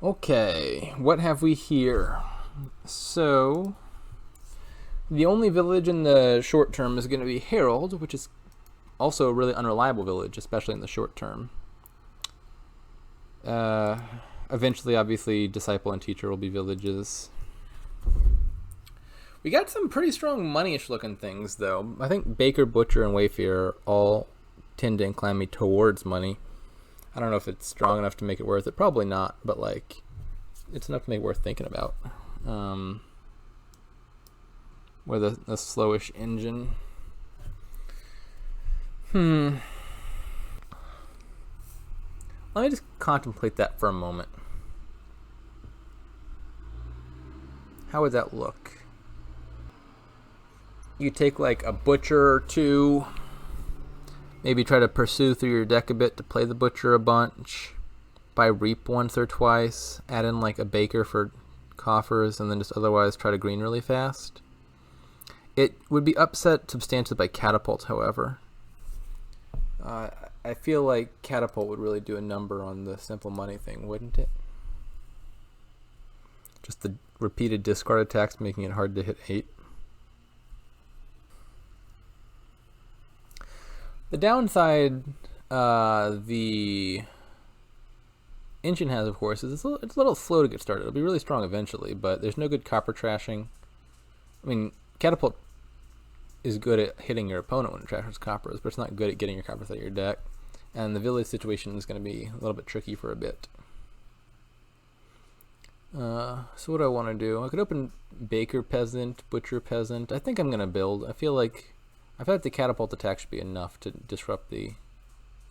Okay, what have we here? So, the only village in the short term is going to be Herald, which is also a really unreliable village, especially in the short term. Eventually, obviously, Disciple and Teacher will be villages. We got some pretty strong money-ish looking things, though. I think Baker, Butcher, and Wayfarer all tend to incline me towards money. I don't know if it's strong enough to make it worth it. Probably not, but like, it's enough to make it worth thinking about. With a slowish engine. Let me just contemplate that for a moment. How would that look? You take like a Butcher or two. Maybe try to pursue through your deck a bit to play the Butcher a bunch. Buy Reap once or twice. Add in like a Baker for coffers, and then just otherwise try to green really fast. It would be upset substantially by Catapult, however. I feel like Catapult would really do a number on the simple money thing, wouldn't it? Just the repeated discard attacks making it hard to hit 8. The downside the engine has, of course, is it's a little slow to get started. It'll be really strong eventually, but there's no good copper trashing. I mean, Catapult is good at hitting your opponent when it trashes coppers, but it's not good at getting your coppers out of your deck. And the village situation is going to be a little bit tricky for a bit. So what do I want to do? I could open Baker Peasant, Butcher Peasant. I think I'm going to build. I feel like the Catapult attack should be enough to disrupt the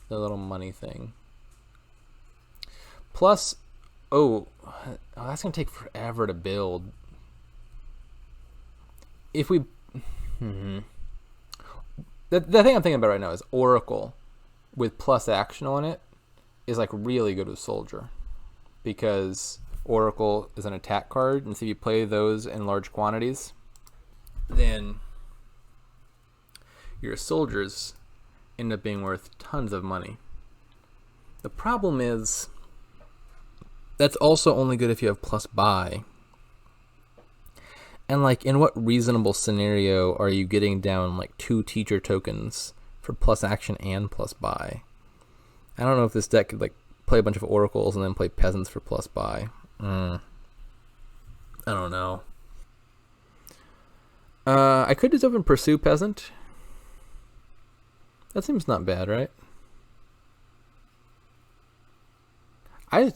little money thing. Plus, that's going to take forever to build. If we... The thing I'm thinking about right now is Oracle with plus action on it is like really good with Soldier, because Oracle is an attack card, and so if you play those in large quantities, then your soldiers end up being worth tons of money. The problem is that's also only good if you have plus buy. And like, in what reasonable scenario are you getting down like 2 teacher tokens for plus action and plus buy? I don't know if this deck could like play a bunch of oracles and then play peasants for plus buy. I don't know. I could just open Pursue Peasant. That seems not bad, right? I'm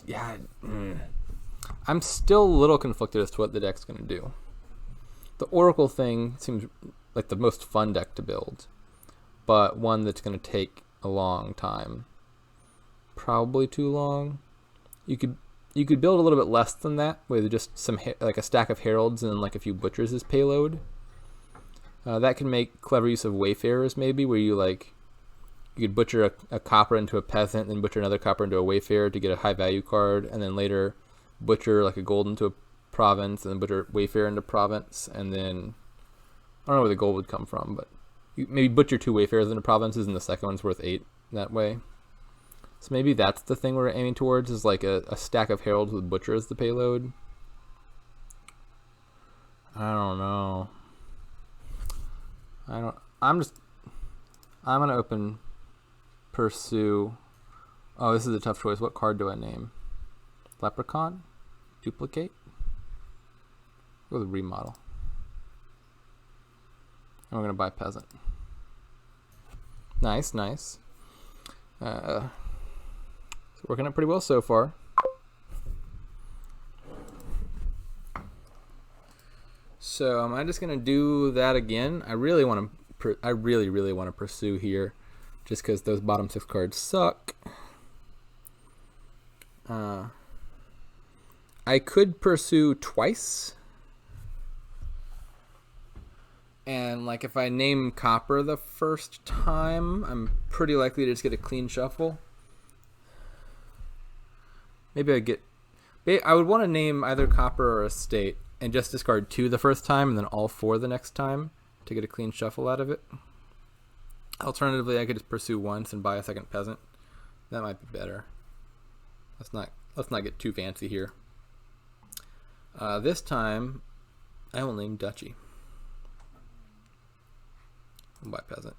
still a little conflicted as to what the deck's going to do. The Oracle thing seems like the most fun deck to build, but one that's going to take a long time. Probably too long. You could build a little bit less than that with just some like a stack of Heralds and like a few Butchers as payload. That can make clever use of Wayfarers, maybe, where you could butcher a copper into a peasant, then butcher another copper into a Wayfarer to get a high value card, and then later butcher like a gold into a province, and then butcher Wayfarer into province, and then I don't know where the gold would come from, but you maybe butcher 2 Wayfarers into provinces, and the second one's worth 8 that way. So maybe that's the thing we're aiming towards, is like a stack of Heralds with Butcher as the payload. I don't know. I'm gonna open Pursue. Oh, this is a tough choice. What card do I name? Leprechaun? Duplicate? Go with Remodel. And we're gonna buy Peasant. Nice. It's working out pretty well so far. So am I just gonna do that again? I really want to pursue here, just because those bottom 6 cards suck. I could pursue twice, and like if I name Copper the first time, I'm pretty likely to just get a clean shuffle. Maybe I would want to name either Copper or Estate and just discard 2 the first time and then all 4 the next time to get a clean shuffle out of it. Alternatively, I could just pursue once and buy a second peasant. That might be better. Let's not get too fancy here. This time, I will name Duchy. By Peasant.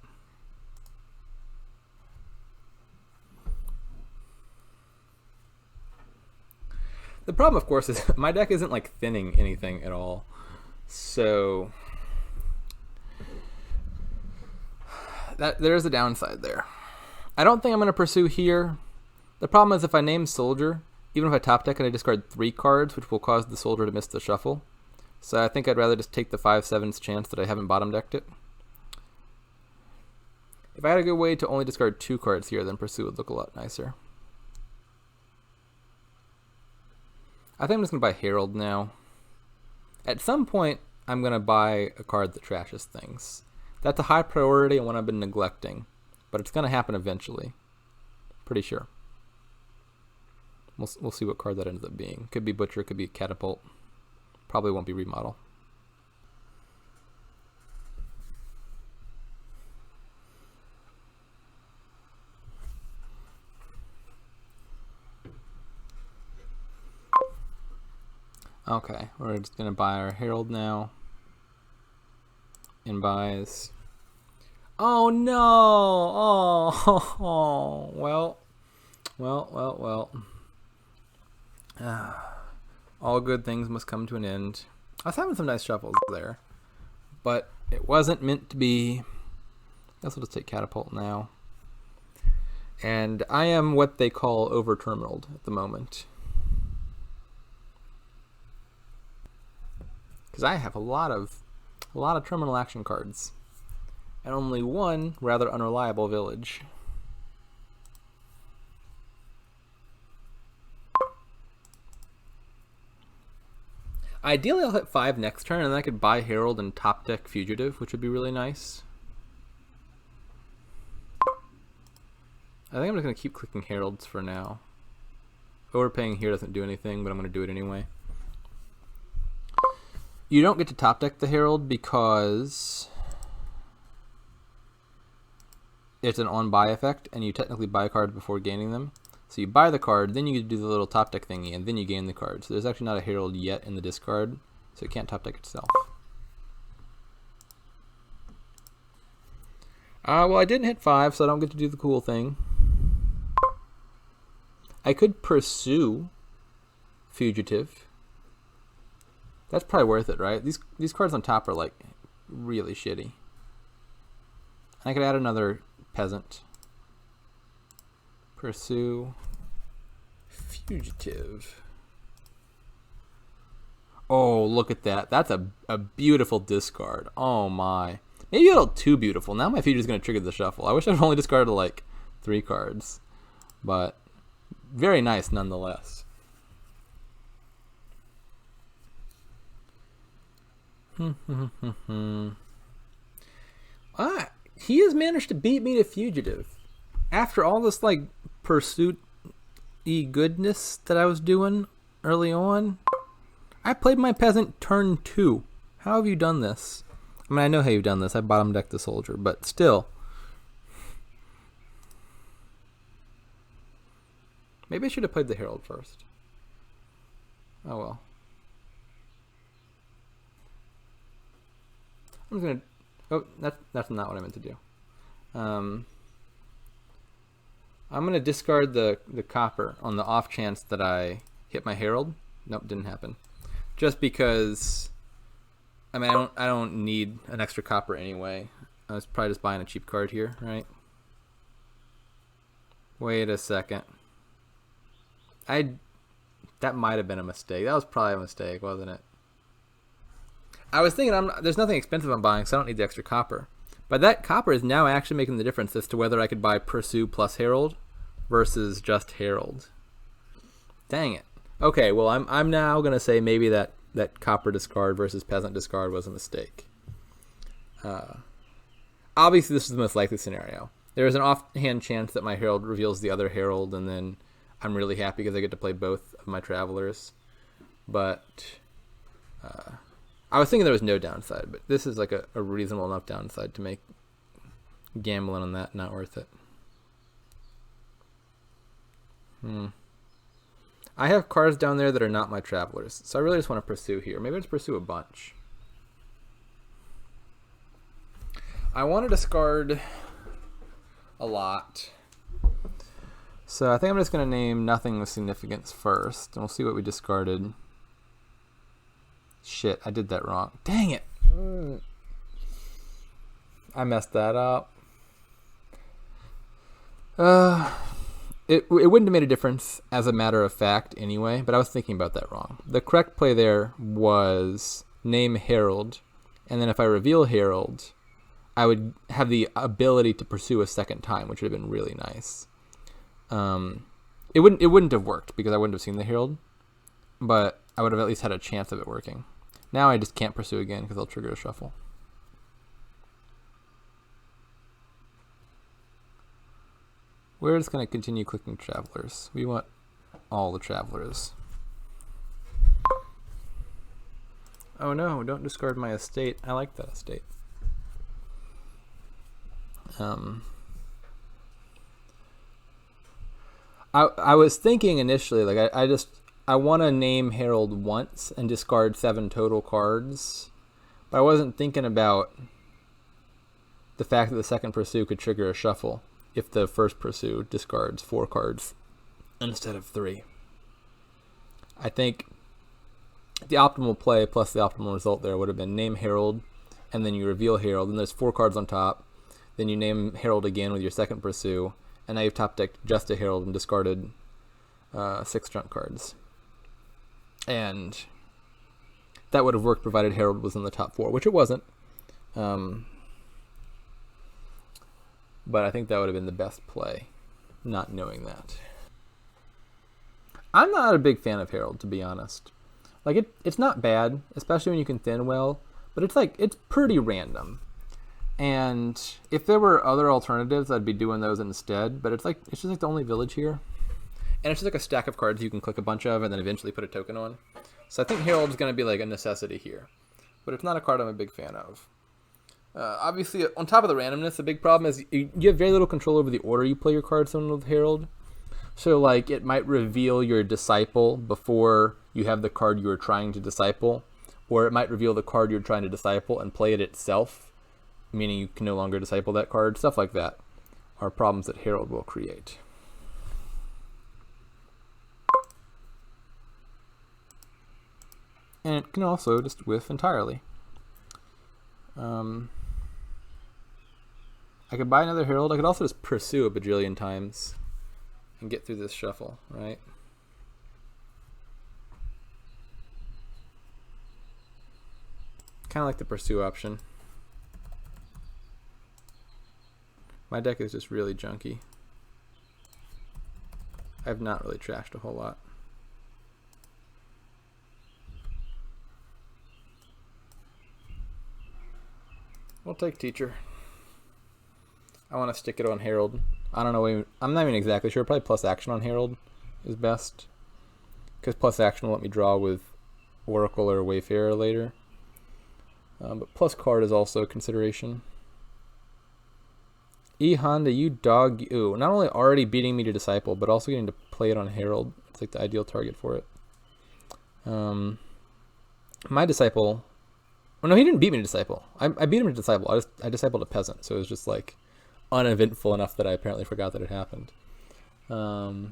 The problem, of course, is my deck isn't like thinning anything at all. So there's a downside there. I don't think I'm going to pursue here. The problem is if I name Soldier, even if I top deck and I discard 3 cards, which will cause the Soldier to miss the shuffle. So I think I'd rather just take the 5/7 chance that I haven't bottom decked it. If I had a good way to only discard 2 cards here, then pursue would look a lot nicer. I think I'm just going to buy Herald now. At some point, I'm going to buy a card that trashes things. That's a high priority and one I've been neglecting. But it's going to happen eventually. Pretty sure. We'll see what card that ends up being. Could be Butcher, could be Catapult. Probably won't be Remodel. Okay, we're just going to buy our Herald now. And buys. Oh no! Oh, well. All good things must come to an end. I was having some nice shuffles there, but it wasn't meant to be. I guess we'll just take Catapult now. And I am what they call over-terminaled at the moment. Because I have a lot of terminal action cards. And only one rather unreliable village. Ideally, I'll hit 5 next turn, and then I could buy Herald and top deck Fugitive, which would be really nice. I think I'm just going to keep clicking Heralds for now. Overpaying here doesn't do anything, but I'm going to do it anyway. You don't get to top deck the Herald because it's an on-buy effect, and you technically buy cards before gaining them. So you buy the card, then you get to do the little top deck thingy, and then you gain the card. So there's actually not a Herald yet in the discard, so it can't top deck itself. Well, I didn't hit 5, so I don't get to do the cool thing. I could pursue Fugitive. That's probably worth it, right? These cards on top are like really shitty. I could add another Peasant. Pursue Fugitive. Oh, look at that. That's a beautiful discard. Oh my. Maybe a little too beautiful. Now my Fugitive's going to trigger the shuffle. I wish I'd only discarded like 3 cards. But very nice nonetheless. He has managed to beat me to Fugitive. After all this like pursuit-y goodness that I was doing early on, I played my Peasant turn 2. How have you done this? I mean, I know how you've done this. I bottom decked the Soldier, but still. Maybe I should have played the Herald first. Oh well. I'm gonna. Oh, that's not what I meant to do. I'm gonna discard the copper on the off chance that I hit my Herald. Nope, didn't happen. Just because. I mean, I don't need an extra copper anyway. I was probably just buying a cheap card here, right? Wait a second. That might have been a mistake. That was probably a mistake, wasn't it? I was thinking there's nothing expensive I'm buying, so I don't need the extra copper. But that copper is now actually making the difference as to whether I could buy Pursue plus Herald versus just Herald. Dang it. Okay, well I'm now gonna say maybe that copper discard versus Peasant discard was a mistake. Obviously, this is the most likely scenario. There is an offhand chance that my Herald reveals the other Herald, and then I'm really happy because I get to play both of my Travelers. But I was thinking there was no downside, but this is like a reasonable enough downside to make gambling on that not worth it. I have cards down there that are not my travelers, so I really just want to pursue here. Maybe I'll just pursue a bunch. I want to discard a lot. So I think I'm just going to name nothing of significance first, and we'll see what we discarded. Shit, I did that wrong. Dang it! I messed that up. It wouldn't have made a difference as a matter of fact anyway, but I was thinking about that wrong. The correct play there was name Herald, and then if I reveal Herald, I would have the ability to pursue a second time, which would have been really nice. It wouldn't have worked because I wouldn't have seen the Herald, but I would have at least had a chance of it working. Now I just can't pursue again because I'll trigger a shuffle. We're just going to continue clicking travelers. We want all the travelers. Oh no, don't discard my estate. I like that estate. I was thinking initially, like I want to name Herald once and discard 7 total cards, but I wasn't thinking about the fact that the second pursue could trigger a shuffle if the first pursue discards 4 cards instead of 3. I think the optimal play plus the optimal result there would have been name Herald, and then you reveal Herald, and there's 4 cards on top. Then you name Herald again with your second pursue, and now you've top decked just a Herald and discarded 6 trump cards. And that would have worked provided Herald was in the top 4, which it wasn't. But I think that would have been the best play, not knowing that. I'm not a big fan of Herald, to be honest. Like it's not bad, especially when you can thin well, but it's pretty random. And if there were other alternatives, I'd be doing those instead. But it's just like the only village here, and it's just like a stack of cards you can click a bunch of and then eventually put a token on. So I think Herald is going to be like a necessity here, but it's not a card I'm a big fan of. Obviously, on top of the randomness, the big problem is you have very little control over the order you play your cards in with Herald. So, like, it might reveal your disciple before you have the card you are trying to disciple, or it might reveal the card you're trying to disciple and play it itself, meaning you can no longer disciple that card. Stuff like that are problems that Herald will create. And it can also just whiff entirely. I could buy another Herald. I could also just pursue a bajillion times and get through this shuffle, right? Kind of like the pursue option. My deck is just really junky. I've not really trashed a whole lot. We'll take teacher. I want to stick it on Herald. I don't know. I'm not even exactly sure. Probably plus action on Herald is best, because plus action will let me draw with Oracle or Wayfarer later. But plus card is also a consideration. Honda, you dog. Ooh, not only already beating me to Disciple, but also getting to play it on Herald. It's like the ideal target for it. My Disciple. Oh no, he didn't beat me to Disciple. I beat him to Disciple. I discipled a peasant, so it was just like uneventful enough that I apparently forgot that it happened. I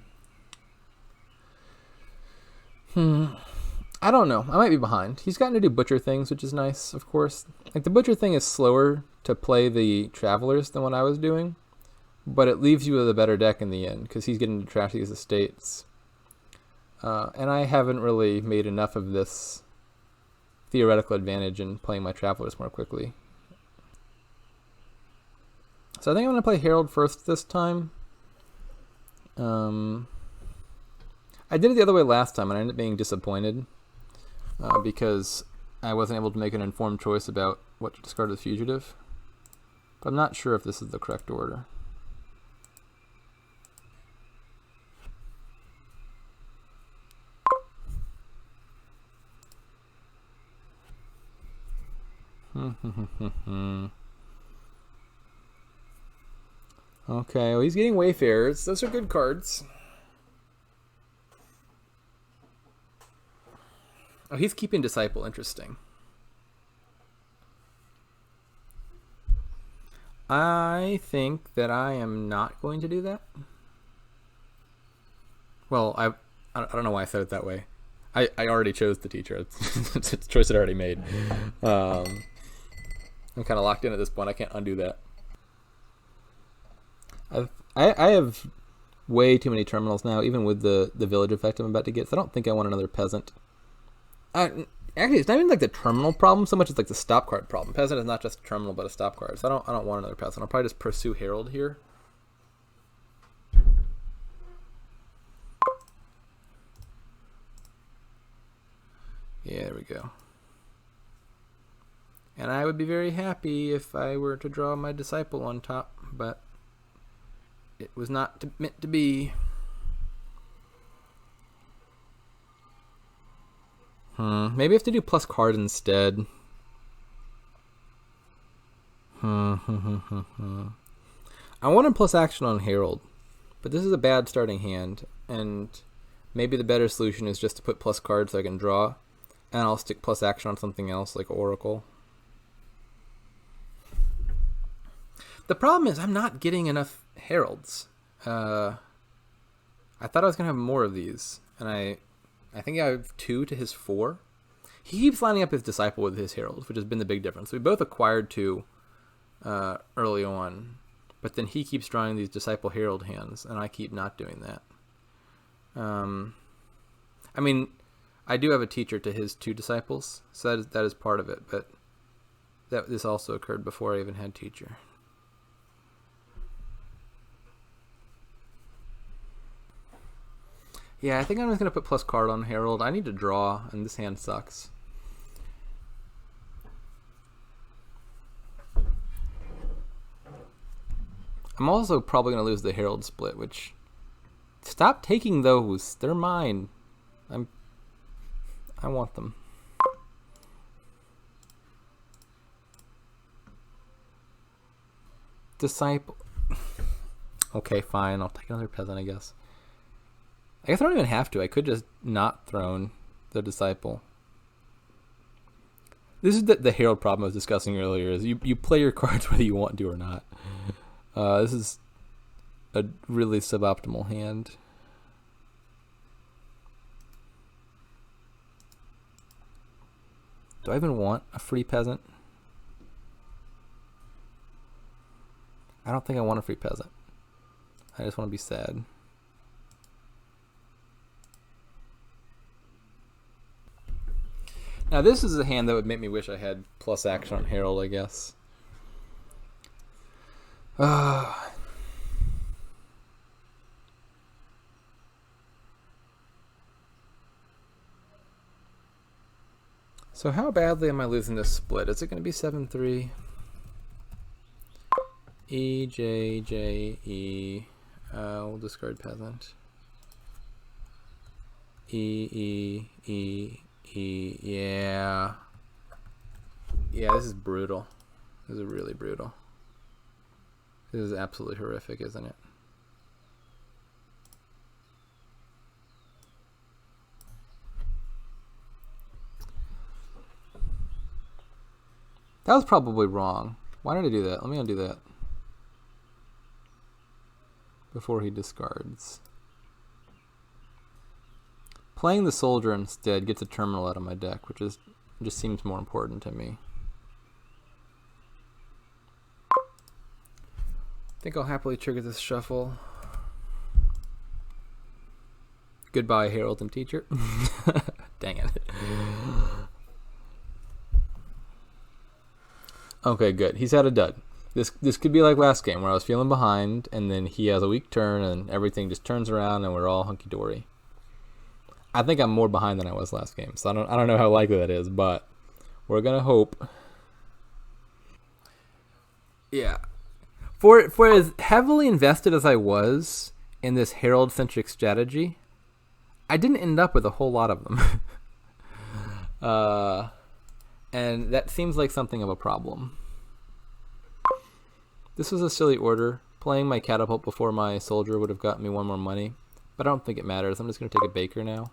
don't know. I might be behind. He's gotten to do butcher things, which is nice, of course. Like the butcher thing is slower to play the travelers than what I was doing, but it leaves you with a better deck in the end because he's getting to trash these estates. And I haven't really made enough of this theoretical advantage in playing my travelers more quickly. So I think I'm going to play Herald first this time. I did it the other way last time, and I ended up being disappointed because I wasn't able to make an informed choice about what to discard as fugitive. But I'm not sure if this is the correct order. Okay, well, he's getting Wayfarers. Those are good cards. Oh, he's keeping Disciple. Interesting. I think that I am not going to do that. Well, I don't know why I said it that way. I already chose the teacher. It's a choice I already made. I'm kind of locked in at this point. I can't undo that. I have way too many terminals now, even with the village effect I'm about to get. So I don't think I want another peasant. Actually, it's not even like the terminal problem so much as like the stop card problem. Peasant is not just a terminal, but a stop card. So I don't want another peasant. I'll probably just pursue Herald here. Yeah, there we go. And I would be very happy if I were to draw my Disciple on top, but it was not meant to be. Maybe I have to do plus card instead. I wanted plus action on Herald, but this is a bad starting hand, and maybe the better solution is just to put plus card so I can draw, and I'll stick plus action on something else like Oracle. The problem is I'm not getting enough Heralds. I thought I was going to have more of these, and I think I have 2 to his 4. He keeps lining up his Disciple with his Heralds, which has been the big difference. We both acquired 2 early on, but then he keeps drawing these Disciple Herald hands, and I keep not doing that. I mean, I do have a teacher to his 2 Disciples, so that is part of it, but this also occurred before I even had teacher. Yeah, I think I'm just going to put plus card on Herald. I need to draw, and this hand sucks. I'm also probably going to lose the Herald split, which... Stop taking those. They're mine. I want them. Disciple. Okay, fine. I'll take another peasant, I guess. I guess I don't even have to. I could just not throne the Disciple. This is the Herald problem I was discussing earlier. Is you play your cards whether you want to or not. This is a really suboptimal hand. Do I even want a free peasant? I don't think I want a free peasant. I just want to be sad. Now this is a hand that would make me wish I had plus action on Herald, I guess. So how badly am I losing this split? Is it going to be 7-3? E, J, J, E. We'll discard peasant. E, E, E, E. Yeah. Yeah, this is brutal. This is really brutal. This is absolutely horrific, isn't it? That was probably wrong. Why did I do that? Let me undo that. Before he discards. Playing the soldier instead gets a terminal out of my deck, which just seems more important to me. I think I'll happily trigger this shuffle. Goodbye, Herald and teacher. Dang it. Okay, good. He's had a dud. This could be like last game where I was feeling behind, and then he has a weak turn, and everything just turns around, and we're all hunky dory. I think I'm more behind than I was last game, so I don't know how likely that is, but we're gonna hope. Yeah, for as heavily invested as I was in this Herald-centric strategy, I didn't end up with a whole lot of them. And that seems like something of a problem. This was a silly order. Playing my catapult before my soldier would have gotten me 1 more money, but I don't think it matters. I'm just going to take a baker now.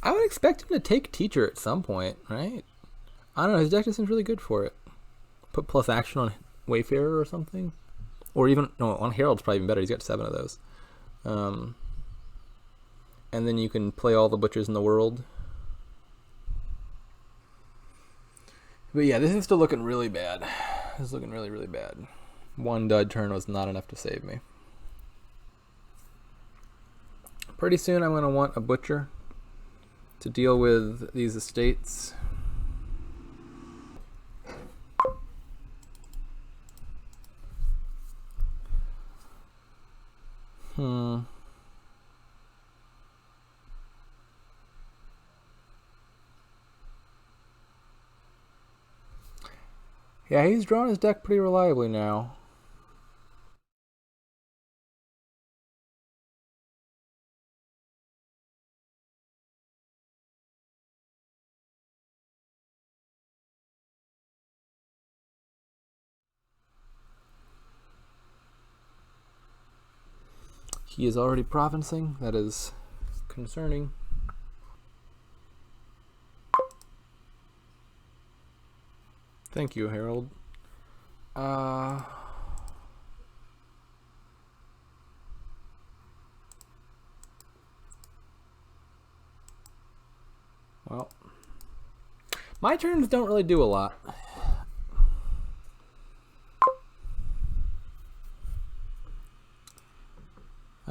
I would expect him to take Teacher at some point, right? I don't know. His deck just seems really good for it. Put plus action on Wayfarer or something. Or even, no, on Herald's probably even better. He's got 7 of those. And then you can play all the butchers in the world. But yeah, this is still looking really bad. This is looking really, really bad. 1 dud turn was not enough to save me. Pretty soon I'm going to want a butcher to deal with these estates. Yeah, he's drawn his deck pretty reliably now. He is already provincing. That is concerning. Thank you, Herald. Well, my turns don't really do a lot.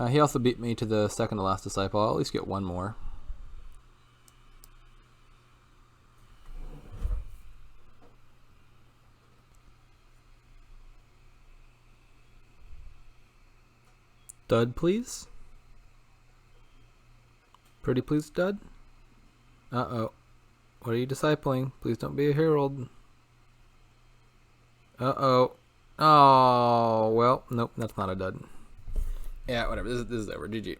He also beat me to the second to last disciple. I'll at least get 1 more. Dud, please. Pretty please, dud. Uh-oh. What are you discipling? Please don't be a herald. Uh-oh. Oh, well, nope, that's not a dud. Yeah, whatever. This is over. GG.